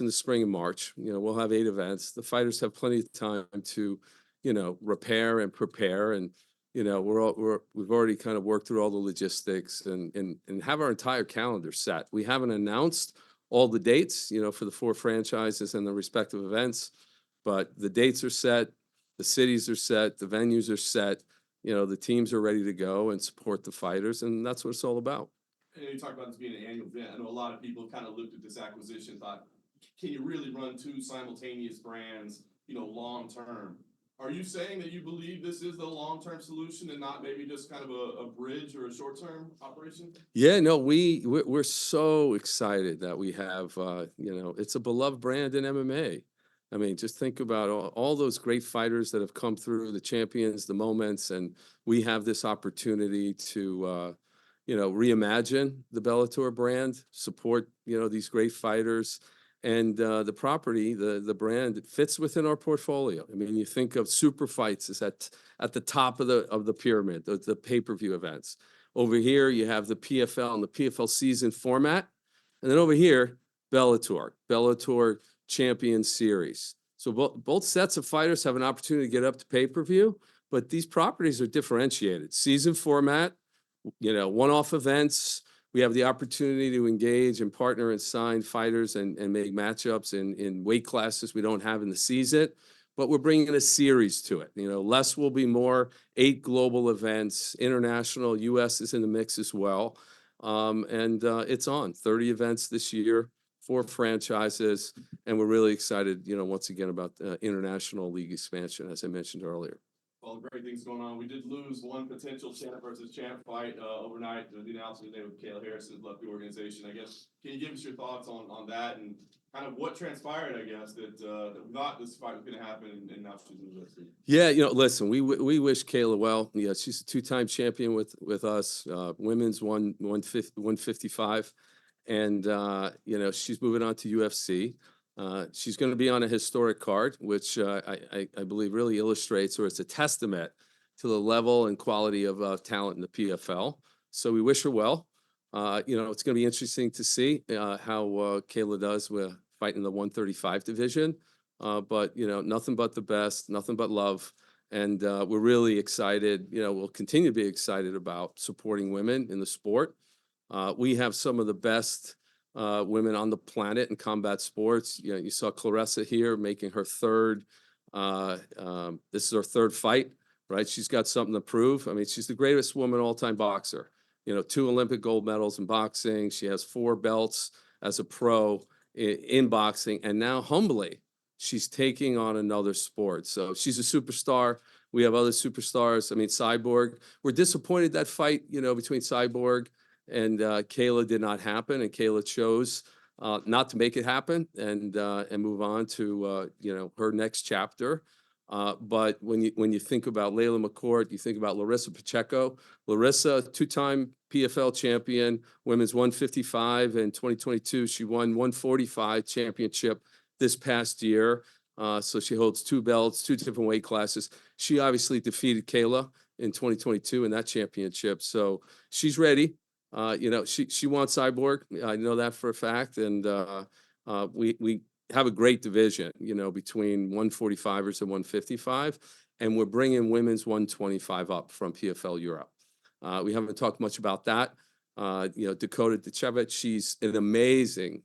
in the spring and March. We'll have 8 events. The fighters have plenty of time to, repair and prepare. And, we've already kind of worked through all the logistics and have our entire calendar set. We haven't announced all the dates, for the 4 franchises and the respective events, but the dates are set, the cities are set, the venues are set, the teams are ready to go and support the fighters, and that's what it's all about. And you talk about this being an annual event. I know a lot of people kind of looked at this acquisition, thought, can you really run 2 simultaneous brands, long term? Are you saying that you believe this is the long-term solution and not maybe just kind of a bridge or a short-term operation? Yeah, no, we're so excited that we have, it's a beloved brand in MMA. I mean, just think about all those great fighters that have come through, the champions, the moments, and we have this opportunity to, reimagine the Bellator brand, support, these great fighters. And the property, the brand, it fits within our portfolio. I mean, you think of super fights is at the top of the pyramid, the pay-per-view events. Over here, you have the PFL and the PFL season format. And then over here, Bellator Champion Series. So both sets of fighters have an opportunity to get up to pay-per-view, but these properties are differentiated. Season format, one-off events. We have the opportunity to engage and partner and sign fighters and make matchups in weight classes we don't have in the season, but we're bringing a series to it. Less will be more, 8 global events, international, US is in the mix as well. And it's on 30 events this year, 4 franchises, and we're really excited, once again about international league expansion, as I mentioned earlier. Well, great things going on. We did lose one potential champ versus champ fight overnight. The announcement today with Kayla Harrison left the organization. I guess, can you give us your thoughts on that and kind of what transpired, I guess, that we thought this fight was going to happen and now she's in the UFC? Yeah, listen, we wish Kayla well. Yeah, she's a 2-time champion with us, women's 155. And, she's moving on to UFC. She's going to be on a historic card, which I believe really illustrates, or it's a testament to the level and quality of talent in the PFL. So we wish her well. It's going to be interesting to see how Kayla does with fighting the 135 division. But, nothing but the best, nothing but love. And we're really excited. We'll continue to be excited about supporting women in the sport. We have some of the best women on the planet in combat sports. You saw Clarissa here making her third. This is her 3rd fight, right? She's got something to prove. I mean, she's the greatest woman all-time boxer. 2 Olympic gold medals in boxing. She has 4 belts as a pro in boxing, and now humbly, she's taking on another sport. So she's a superstar. We have other superstars. I mean, Cyborg. We're disappointed that fight, between Cyborg and Kayla did not happen, and Kayla chose not to make it happen and move on to her next chapter. But when you think about Layla McCourt, you think about Larissa Pacheco. Larissa, 2-time PFL champion, women's 155 in 2022. She won 145 championship this past year. So she holds 2 belts, 2 different weight classes. She obviously defeated Kayla in 2022 in that championship. So she's ready. She wants Cyborg. I know that for a fact. And we have a great division, between 145ers and 155. And we're bringing women's 125 up from PFL Europe. We haven't talked much about that. Dakota Dechevich, she's an amazing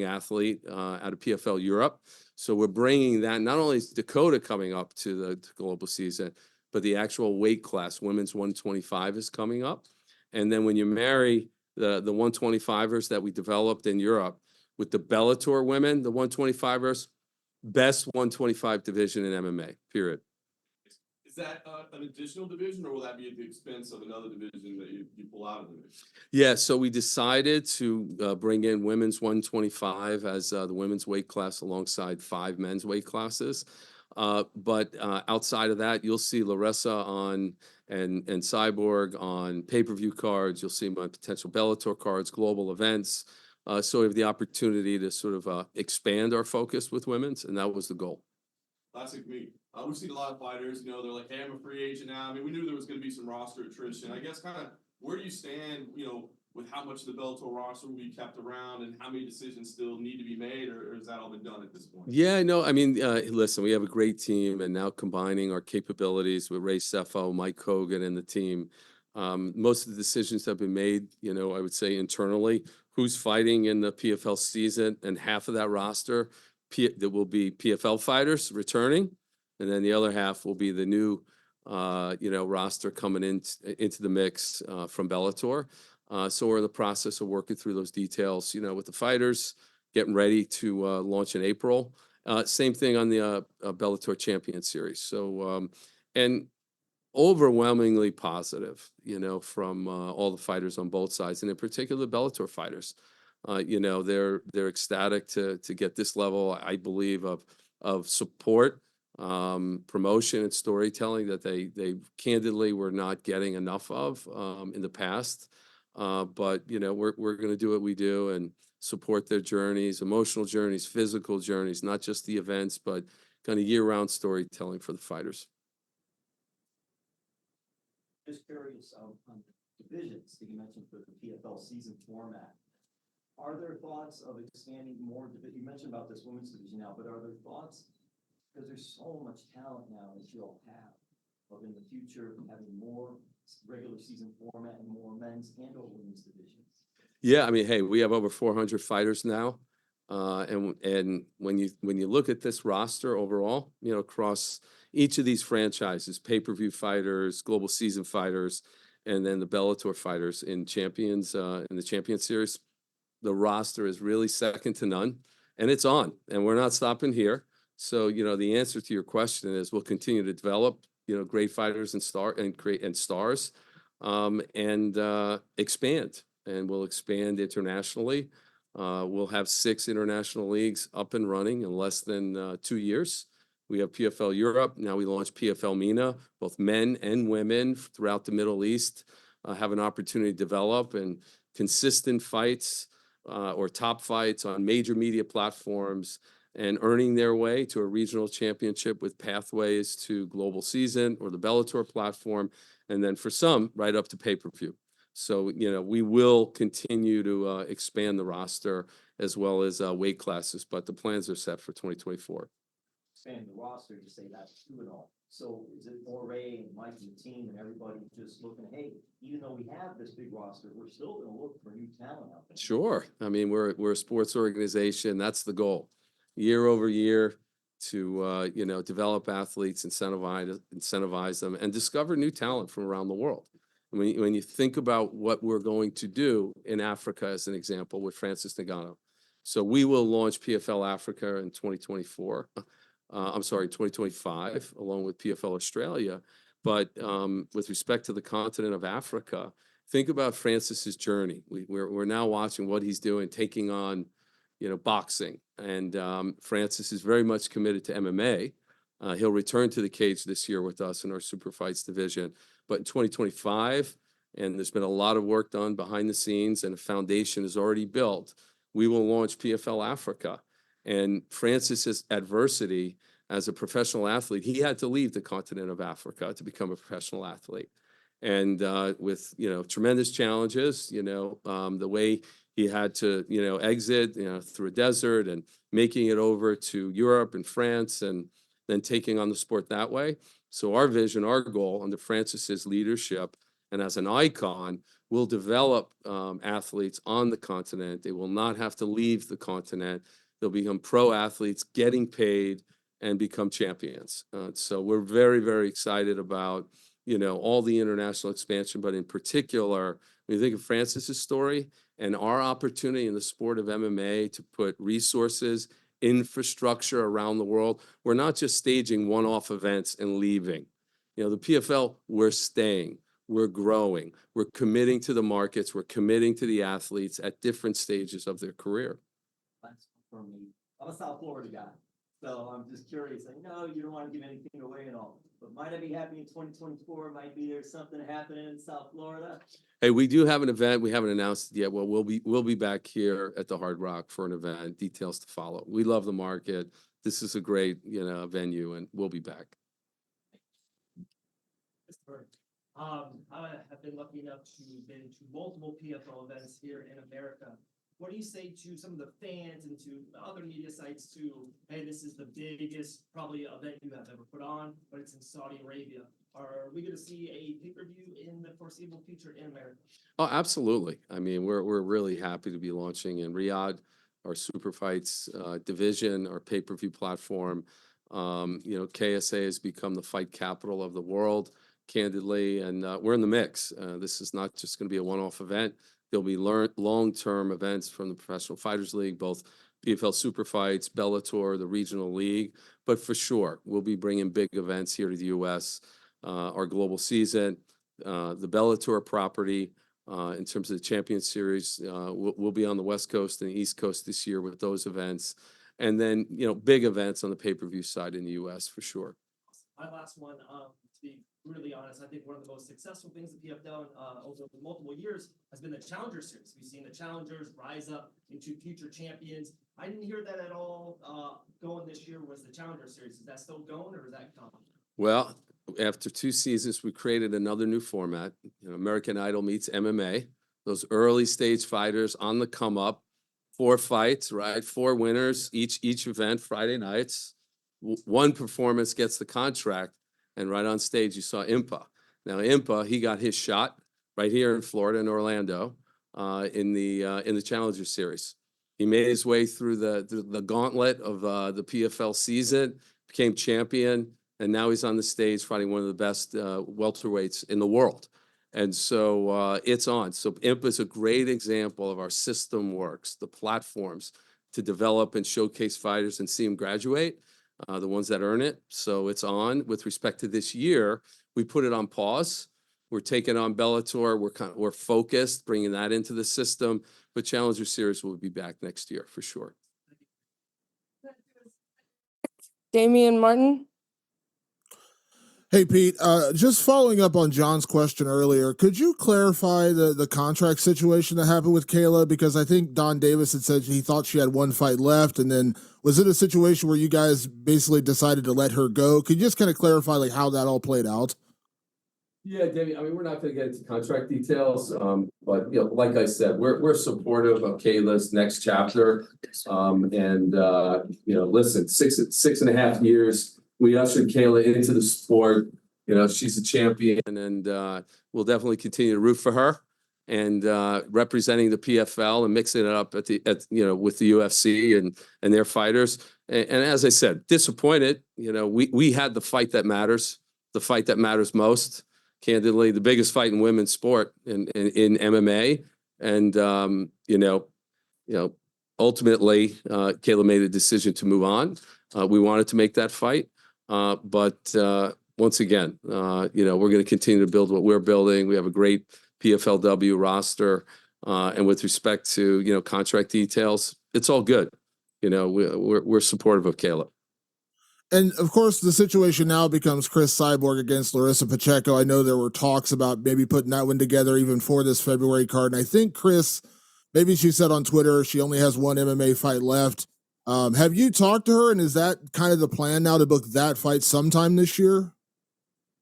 athlete out of PFL Europe. So we're bringing that. Not only is Dakota coming up to the global season, but the actual weight class, women's 125 is coming up. And then when you marry the 125ers that we developed in Europe with the Bellator women, the 125ers, best 125 division in MMA, period. Is that an additional division, or will that be at the expense of another division that you pull out of the division? Yeah, so we decided to bring in women's 125 as the women's weight class alongside 5 men's weight classes. But outside of that, you'll see Larissa on and Cyborg on pay-per-view cards. You'll see them on potential Bellator cards, global events. So we have the opportunity to sort of expand our focus with women's, and that was the goal. Classic me. We've seen a lot of fighters, they're like, hey, I'm a free agent now. I mean, we knew there was going to be some roster attrition. I guess kind of where do you stand, with how much the Bellator roster will be kept around and how many decisions still need to be made, or has that all been done at this point? Yeah, no, I mean, listen, we have a great team, and now combining our capabilities with Ray Sefo, Mike Hogan, and the team, most of the decisions have been made, I would say internally. Who's fighting in the PFL season, and half of that roster that will be PFL fighters returning, and then the other half will be the new, roster coming into the mix from Bellator. So we're in the process of working through those details, with the fighters, getting ready to launch in April. Same thing on the Bellator Champion Series. So, and overwhelmingly positive, from all the fighters on both sides, and in particular, the Bellator fighters. They're ecstatic to get this level, I believe, of support, promotion, and storytelling that they candidly were not getting enough of in the past. But we're going to do what we do and support their journeys, emotional journeys, physical journeys, not just the events, but kind of year-round storytelling for the fighters. Just curious on divisions that you mentioned for the PFL season format. Are there thoughts of expanding more? You mentioned about this women's division now, but are there thoughts, because there's so much talent now that you all have, of in the future having more regular season format and more men's and or women's divisions? Yeah, I mean, hey, we have over 400 fighters now, and when you look at this roster overall, across each of these franchises, pay-per-view fighters, global season fighters, and then the Bellator fighters in the Champion Series, the roster is really second to none, and it's on, and we're not stopping here. So, the answer to your question is we'll continue to develop, great fighters and stars, and expand. And we'll expand internationally. We'll have 6 international leagues up and running in less than 2 years. We have PFL Europe. Now we launch PFL MENA. Both men and women throughout the Middle East have an opportunity to develop, and consistent fights or top fights on major media platforms, and earning their way to a regional championship with pathways to global season or the Bellator platform, and then for some, right up to pay-per-view. So, we will continue to expand the roster as well as weight classes, but the plans are set for 2024. Expand the roster, you say that's two and all. So is it more Ray and Mike and the team and everybody just looking, hey, even though we have this big roster, we're still going to look for new talent out there? Sure. I mean, we're a sports organization. That's the goal. Year over year to, develop athletes, incentivize them, and discover new talent from around the world. When you think about what we're going to do in Africa, as an example, with Francis Ngannou. So we will launch PFL Africa in 2025, along with PFL Australia. But with respect to the continent of Africa, think about Francis's journey. We're now watching what he's doing, taking on, boxing. And Francis is very much committed to MMA. He'll return to the cage this year with us in our Super Fights division. But in 2025, and there's been a lot of work done behind the scenes, and a foundation is already built, we will launch PFL Africa. And Francis's adversity as a professional athlete, he had to leave the continent of Africa to become a professional athlete. And with, tremendous challenges, the way he had to, exit, through a desert and making it over to Europe and France, and then taking on the sport that way. So our vision, our goal under Francis's leadership and as an icon, will develop athletes on the continent. They will not have to leave the continent. They'll become pro athletes, getting paid, and become champions. So we're very, very excited about, all the international expansion, but in particular, when you think of Francis's story and our opportunity in the sport of MMA to put resources, infrastructure around the world, we're not just staging one-off events and leaving. The PFL, we're staying, we're growing, we're committing to the markets, we're committing to the athletes at different stages of their career. That's for me. I'm a South Florida guy, so I'm just curious. I know you don't want to give anything away and all, but might I be happy in 2024? Might be there's something happening in South Florida? Hey, we do have an event. We haven't announced it yet. Well, we'll be back here at the Hard Rock for an event. Details to follow. We love the market. This is a great, venue, and we'll be back. I have been lucky enough to been to multiple PFL events here in America. What do you say to some of the fans and to other media sites to, hey, this is the biggest probably event you have ever put on, but it's in Saudi Arabia. Are we going to see a pay-per-view in the foreseeable future in America? Oh, absolutely. I mean, we're really happy to be launching in Riyadh, our Super Fights division, our pay-per-view platform. You know, KSA has become the fight capital of the world, candidly, and we're in the mix. This is not just going to be a one-off event. There'll be long-term events from the Professional Fighters League, both PFL Super Fights, Bellator, the regional league. But for sure, we'll be bringing big events here to the U.S. Our global season, the Bellator property, in terms of the Champion Series, we'll be on the West Coast and the East Coast this year with those events. And then, you know, big events on the pay-per-view side in the U.S. for sure. My last one, to be brutally honest, I think one of the most successful things that PFL done over multiple years has been the Challenger Series. We've seen the challengers rise up into future champions. I didn't hear that at all going this year was the Challenger Series. Is that still going or is that coming? Well, after 2 seasons, we created another new format. You know, American Idol meets MMA. Those early stage fighters on the come up, 4 fights, right? 4 winners each event, Friday nights. One performance gets the contract, and right on stage you saw Impa. Now Impa, he got his shot right here in Florida, in Orlando, in the Challenger Series. He made his way through the gauntlet of the PFL season, became champion. And now he's on the stage fighting one of the best welterweights in the world. And so it's on. So IMPA is a great example of our system works, the platforms to develop and showcase fighters and see them graduate, the ones that earn it. So it's on. With respect to this year, we put it on pause. We're taking on Bellator. We're focused, bringing that into the system. But Challenger Series will be back next year for sure. Damian Martin. Hey, Pete, just following up on John's question earlier, could you clarify the contract situation that happened with Kayla? Because I think Don Davis had said he thought she had 1 fight left, and then was it a situation where you guys basically decided to let her go? Could you just kind of clarify like how that all played out? Yeah, Davey, I mean, we're not going to get into contract details, but, you know, like I said, we're supportive of Kayla's next chapter. You know, listen, 6.5 years, we ushered Kayla into the sport. You know, she's a champion, and we'll definitely continue to root for her and representing the PFL and mixing it up at you know, with the UFC and their fighters. And as I said, disappointed. You know, we had the fight that matters, the fight that matters most. Candidly, the biggest fight in women's sport in MMA. And you know, ultimately, Kayla made a decision to move on. We wanted to make that fight. But once again, you know, we're going to continue to build what we're building. We have a great PFLW roster. And with respect to, you know, contract details, it's all good. You know, we're supportive of Kayla. And of course, the situation now becomes Chris Cyborg against Larissa Pacheco. I know there were talks about maybe putting that one together even for this February card. And I think Chris, maybe she said on Twitter, she only has 1 MMA fight left. Have you talked to her, and is that kind of the plan now to book that fight sometime this year?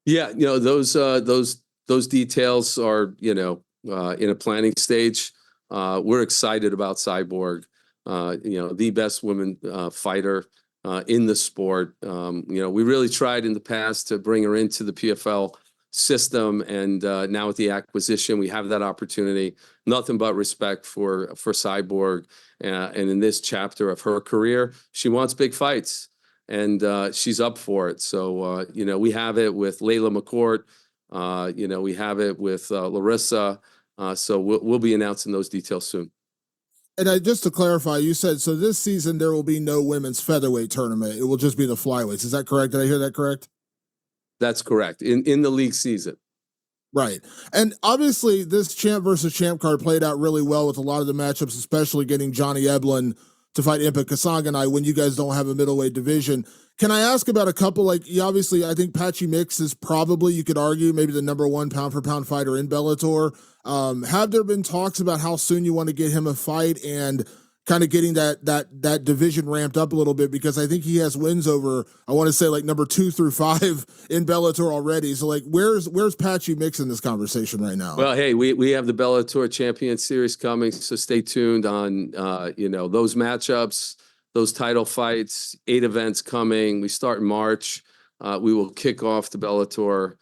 Yeah, you know, those details are, you know, in a planning stage. We're excited about Cyborg, you know, the best woman fighter in the sport. You know, we really tried in the past to bring her into the PFL system, and now with the acquisition, we have that opportunity. Nothing but respect for Cyborg, and in this chapter of her career, she wants big fights, and she's up for it. So you know, we have it with Layla McCourt. You know, we have it with Larissa. So we'll be announcing those details soon. And just to clarify, you said, so this season there will be no women's featherweight tournament. It will just be the flyweights. Is that correct? Did I hear that correct? That's correct. In the league season. Right. And obviously this champ versus champ card played out really well with a lot of the matchups, especially getting Johnny Eblen to fight Impa Kasanganay when you guys don't have a middleweight division. Can I ask about a couple, like, obviously I think Patchy Mix is probably, you could argue, maybe the #1 pound for pound fighter in Bellator. Have there been talks about how soon you want to get him a fight, and kind of getting that division ramped up a little bit, because I think he has wins over, I want to say, like number 2 through 5 in Bellator already. So like, where's Patchy Mix in this conversation right now? Well, hey, we have the Bellator Champion Series coming, so stay tuned on those matchups, those title fights, 8 events coming. We start in March. We will kick off the Bellator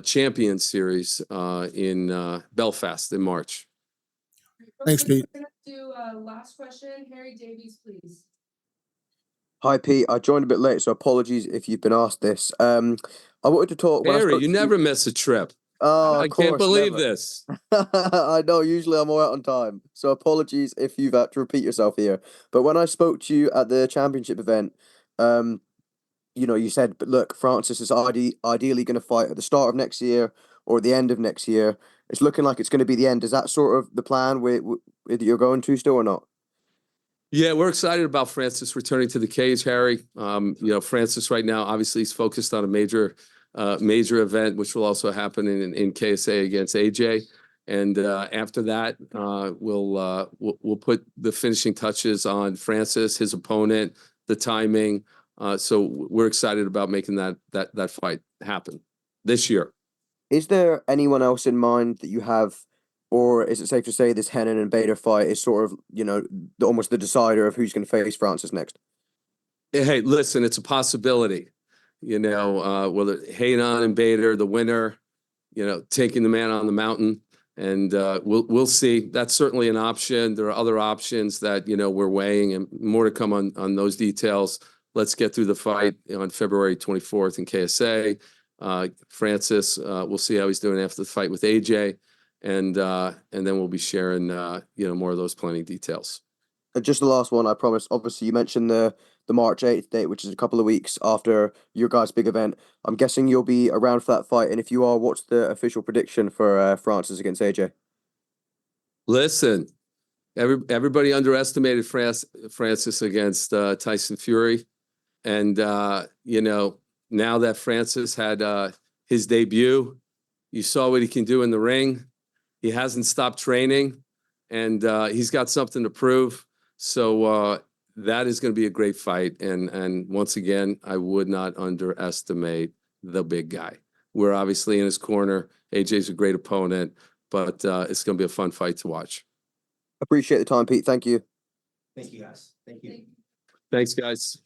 Champion Series in Belfast in March. Thanks, Pete. We're gonna do last question. Harry Davies, please. Hi, Pete. I joined a bit late, so apologies if you've been asked this. I wanted to talk. When I Harry, spoke you to never miss a trip. Oh, I of can't course, believe never. this. I know. Usually, I'm all out on time, so apologies if you've had to repeat yourself here. But when I spoke to you at the championship event, you said, "But look, Francis is ideally going to fight at the start of next year or the end of next year. It's looking like it's going to be the end. Is that sort of the plan that you're going to still or not?" Yeah, we're excited about Francis returning to the cage, Harry. Francis right now, obviously, he's focused on a major event, which will also happen in KSA against AJ. And after that, we'll put the finishing touches on Francis, his opponent, the timing. So we're excited about making that fight happen this year. Is there anyone else in mind that you have, or is it safe to say this Henan and Bader fight is sort of, almost the decider of who's going to face Francis next? Hey, listen, it's a possibility. Whether Hayden and Bader, the winner, taking the man on the mountain, and we'll see. That's certainly an option. There are other options that we're weighing, and more to come on those details. Let's get through the fight on February 24th in KSA. Francis, we'll see how he's doing after the fight with AJ, and then we'll be sharing more of those planning details. Just the last one, I promise. Obviously, you mentioned the March 8th date, which is a couple of weeks after your guys' big event. I'm guessing you'll be around for that fight, and if you are, what's the official prediction for Francis against AJ? Listen, everybody underestimated Francis against Tyson Fury, and now that Francis had his debut, you saw what he can do in the ring. He hasn't stopped training, and he's got something to prove. So that is going to be a great fight. And once again, I would not underestimate the big guy. We're obviously in his corner. AJ's a great opponent, but it's going to be a fun fight to watch. Appreciate the time, Pete. Thank you. Thank you, guys. Thank you. Thanks, guys.